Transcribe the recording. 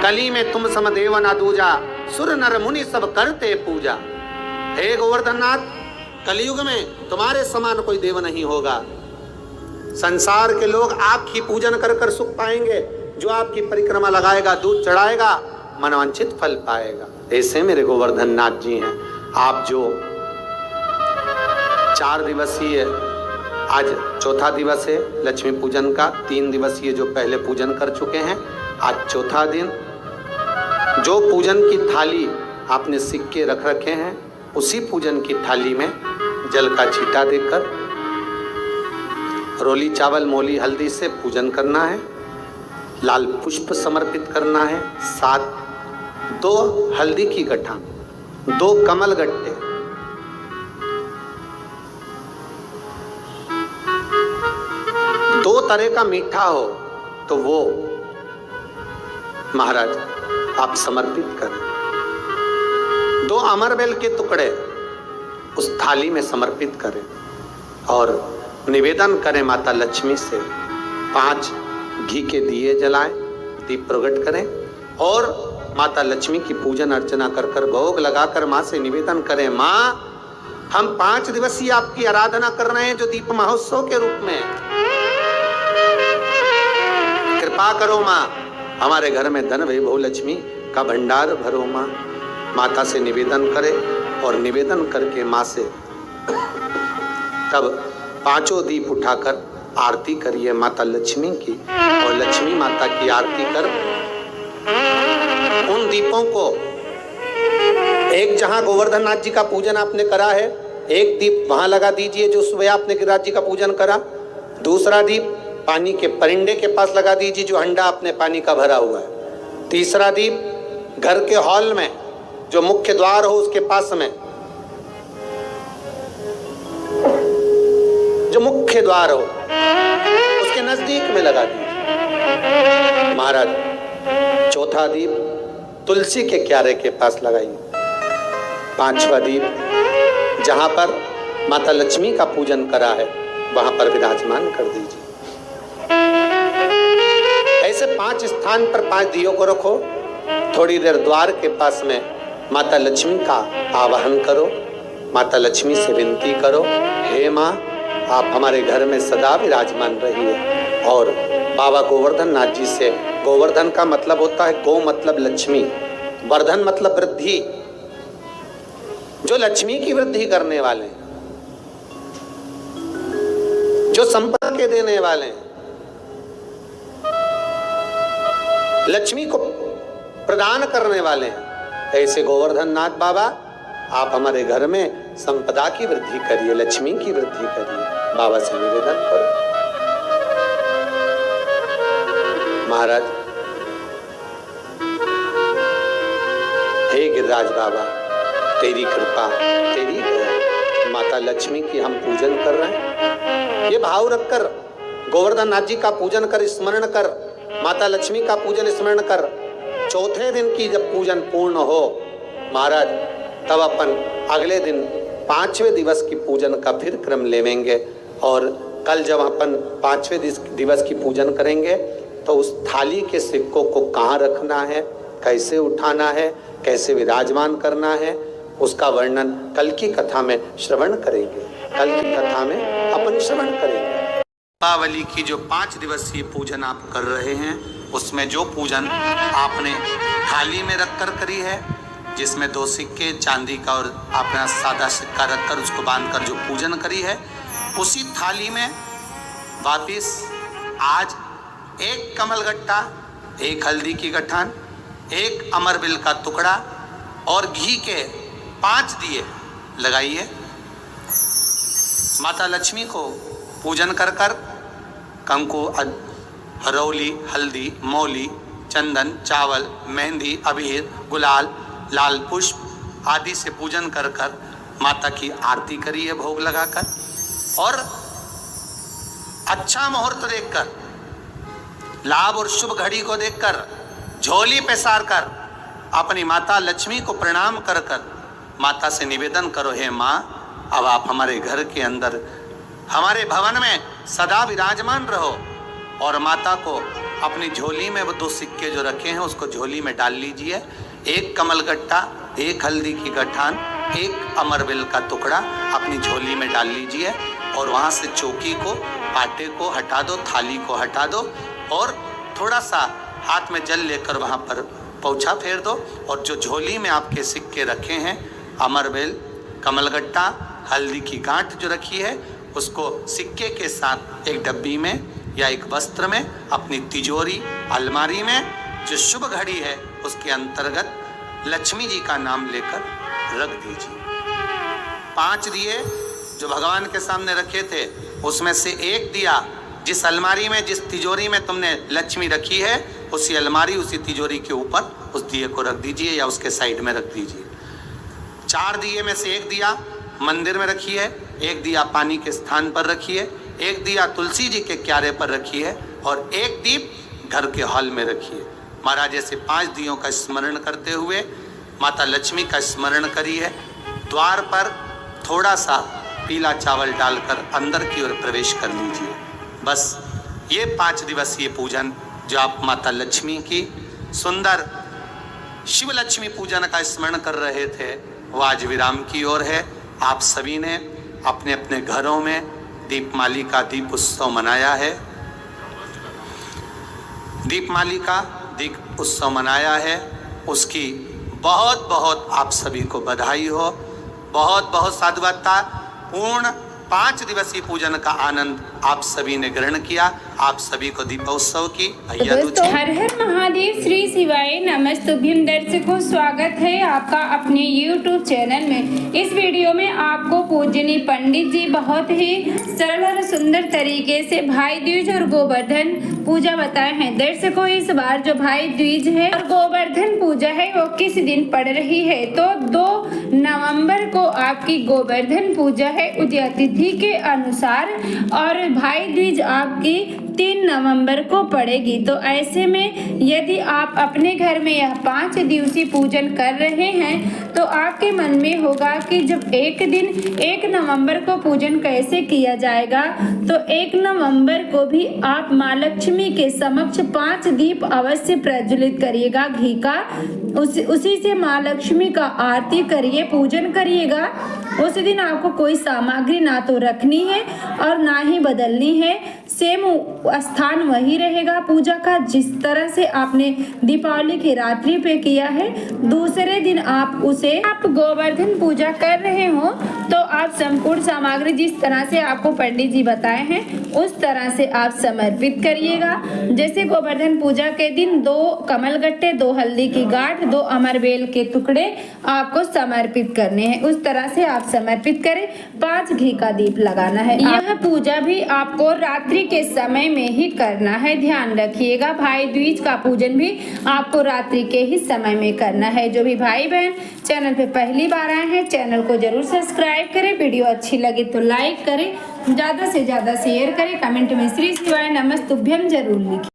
कली में तुम सम देव ना दूजा, सुर नर मुनि सब करते पूजा। हे गोवर्धन नाथ, कलयुग में तुम्हारे समान कोई देव नहीं होगा। संसार के लोग आपकी पूजन कर कर सुख पाएंगे। जो आपकी परिक्रमा लगाएगा, दूध चढ़ाएगा, मनवांछित फल पाएगा। ऐसे मेरे गोवर्धन नाथ जी हैं। आप जो 4 दिवसीय, आज चौथा दिवस है लक्ष्मी पूजन का, 3 दिवसीय जो पहले पूजन कर चुके हैं, आज चौथा दिन। जो पूजन की थाली आपने सिक्के रख रखे हैं, उसी पूजन की थाली में जल का छींटा देकर रोली चावल मोली हल्दी से पूजन करना है। लाल पुष्प समर्पित करना है। साथ 2 हल्दी की गठा, 2 कमल गट्टे, 2 तरह का मीठा हो तो वो महाराज आप समर्पित करें। 2 अमरबेल के टुकड़े उस थाली में समर्पित करें और निवेदन करें माता लक्ष्मी से। 5 घी के दिए जलाएं, दीप प्रकट करें और माता लक्ष्मी की पूजन अर्चना कर कर भोग लगाकर माँ से निवेदन करें, माँ हम 5 दिवसीय आपकी आराधना कर रहे हैं जो दीप महोत्सव के रूप में। कृपा करो माँ, हमारे घर में धन वैभव लक्ष्मी का भंडार भरो माँ। माता से निवेदन करें और निवेदन करके माँ से तब 5 दीप उठाकर आरती करिए माता लक्ष्मी की। और लक्ष्मी माता की आरती कर उन दीपों को, एक जहां गोवर्धन नाथ जी का पूजन आपने करा है, एक दीप वहां लगा दीजिए जो सुबह आपने गिरिराज जी का पूजन करा। दूसरा दीप पानी के परिंदे के पास लगा दीजिए जो हंडा आपने पानी का भरा हुआ है। तीसरा दीप घर के हॉल में जो मुख्य द्वार हो उसके पास में, जो मुख्य द्वार हो उसके नजदीक में लगा दीजिए महाराज। चौथा दीप तुलसी के क्यारे के पास लगाइए। 5वां दीप जहां पर माता लक्ष्मी का पूजन करा है वहां पर विराजमान कर दीजिए। ऐसे 5 स्थान पर 5 दियों को रखो। थोड़ी देर द्वार के पास में माता लक्ष्मी का आवाहन करो। माता लक्ष्मी से विनती करो, हे माँ आप हमारे घर में सदा विराजमान रहिए। और बाबा गोवर्धन नाथ जी से, गोवर्धन का मतलब होता है गो मतलब लक्ष्मी, वर्धन मतलब वृद्धि, जो लक्ष्मी की वृद्धि करने वाले हैं, जो संपदा के देने वाले हैं, लक्ष्मी को प्रदान करने वाले हैं। ऐसे गोवर्धन नाथ बाबा आप हमारे घर में संपदा की वृद्धि करिए, लक्ष्मी की वृद्धि करिए। बाबा से निवेदन करो। महाराज, हे गिरिराज बाबा, तेरी कृपा, तेरी दया, माता लक्ष्मी की हम पूजन कर रहे हैं। ये भाव रखकर गोवर्धन नाथ जी का पूजन कर, स्मरण कर, माता लक्ष्मी का पूजन स्मरण कर। चौथे दिन की जब पूजन पूर्ण हो महाराज, तब अपन अगले दिन 5वें दिवस की पूजन का फिर क्रम लेवेंगे। और कल जब अपन 5वें दिवस की पूजन करेंगे तो उस थाली के सिक्कों को कहाँ रखना है, कैसे उठाना है, कैसे विराजमान करना है, उसका वर्णन कल की कथा में श्रवण करेंगे। कल की कथा में अपन श्रवण करेंगे। दीपावली की जो 5 दिवसीय पूजन आप कर रहे हैं, उसमें जो पूजन आपने थाली में रखकर करी है, जिसमें 2 सिक्के चांदी का और अपना सादा सिक्का रखकर उसको बांधकर जो पूजन करी है, उसी थाली में वापिस आज 1 कमलगट्टा, 1 हल्दी की गठान, 1 अमरबिल का टुकड़ा और घी के 5 दिए लगाइए। माता लक्ष्मी को पूजन कर कर कंकु, रौली, हल्दी, मौली, चंदन, चावल, मेहंदी, अबीर, गुलाल, लाल पुष्प आदि से पूजन कर कर माता की आरती करिए भोग लगाकर। और अच्छा मुहूर्त देखकर, लाभ और शुभ घड़ी को देखकर झोली पे सार कर अपनी माता लक्ष्मी को प्रणाम कर कर माता से निवेदन करो, हे माँ अब आप हमारे घर के अंदर, हमारे भवन में सदा विराजमान रहो और माता को अपनी झोली में वो 2 सिक्के जो रखे हैं उसको झोली में डाल लीजिए। 1 कमलगट्टा, 1 हल्दी की गठान, 1 अमरबेल का टुकड़ा अपनी झोली में डाल लीजिए और वहाँ से चौकी को, पाटे को हटा दो, थाली को हटा दो और थोड़ा सा हाथ में जल लेकर वहाँ पर पोंछा फेर दो और जो झोली में आपके सिक्के रखे हैं, अमरबेल, कमलगट्टा, हल्दी की गांठ जो रखी है, उसको सिक्के के साथ एक डब्बी में या एक वस्त्र में अपनी तिजोरी, अलमारी में जो शुभ घड़ी है उसके अंतर्गत लक्ष्मी जी का नाम लेकर रख दीजिए। 5 दिए जो भगवान के सामने रखे थे उसमें से 1 दिया जिस अलमारी में, जिस तिजोरी में तुमने लक्ष्मी रखी है, उसी अलमारी, उसी तिजोरी के ऊपर उस दिए को रख दीजिए या उसके साइड में रख दीजिए। 4 दिए में से 1 दिया मंदिर में रखिए, 1 दिया पानी के स्थान पर रखिए, 1 दिया तुलसी जी के क्यारे पर रखिए और 1 दीप घर के हॉल में रखिए। महाराज ऐसे 5 दियों का स्मरण करते हुए माता लक्ष्मी का स्मरण करिए। द्वार पर थोड़ा सा पीला चावल डालकर अंदर की ओर प्रवेश कर लीजिए। बस ये 5 दिवसीय पूजन जो आप माता लक्ष्मी की सुंदर शिव लक्ष्मी पूजन का स्मरण कर रहे थे वो आज विराम की ओर है। आप सभी ने अपने अपने घरों में दीपमाली का दीप उत्सव मनाया है, दीपमाली का दीप उत्सव मनाया है। उसकी बहुत बहुत आप सभी को बधाई हो। बहुत बहुत साधुवादता पूर्ण 5 दिवसीय पूजन का आनंद आप सभी ने ग्रहण किया। आप सभी को दीपोत्सव की दोस्तों हर हर महादेव, श्री शिवाय नमस्तुभ्यम। दर्शकों स्वागत है आपका अपने YouTube चैनल में। इस वीडियो में आपको पूजनीय पंडित जी बहुत ही सरल और सुंदर तरीके से भाई दूज और गोवर्धन पूजा बताए हैं। दर्शकों इस बार जो भाई दूज है और गोवर्धन पूजा है वो किस दिन पड़ रही है, तो 2 नवंबर को आपकी गोवर्धन पूजा है उदय तिथि के अनुसार और भाई दूज आपकी 3 नवंबर को पड़ेगी। तो ऐसे में यदि आप अपने घर में यह 5 दिवसीय पूजन कर रहे हैं तो आपके मन में होगा कि जब एक दिन 1 नवंबर को पूजन कैसे किया जाएगा, तो 1 नवंबर को भी आप माँ लक्ष्मी के समक्ष 5 दीप अवश्य प्रज्वलित करिएगा घी का। उसी से माँ लक्ष्मी का आरती करिए, पूजन करिएगा। उस दिन आपको कोई सामग्री ना तो रखनी है और ना ही बदलनी है। सेम स्थान वही रहेगा पूजा का जिस तरह से आपने दीपावली की रात्रि पे किया है। दूसरे दिन आप गोवर्धन पूजा कर रहे हो तो आप संपूर्ण सामग्री जिस तरह से आपको पंडित जी बताए हैं उस तरह से आप समर्पित करिएगा। जैसे गोवर्धन पूजा के दिन 2 कमलगट्टे, 2 हल्दी की गांठ, 2 अमरबेल के टुकड़े आपको समर्पित करने हैं, उस तरह से आप समर्पित करें। 5 घी का दीप लगाना है। यह पूजा भी आपको रात्रि के समय में ही करना है, ध्यान रखिएगा। भाई दूज का पूजन भी आपको रात्रि के ही समय में करना है। जो भी भाई बहन चैनल पे पहली बार आए हैं चैनल को जरूर सब्सक्राइब करें। वीडियो अच्छी लगे तो लाइक करें, ज्यादा से ज्यादा शेयर करें, कमेंट में श्री शिवाय नमस्तुभ्यम जरूर लिखें।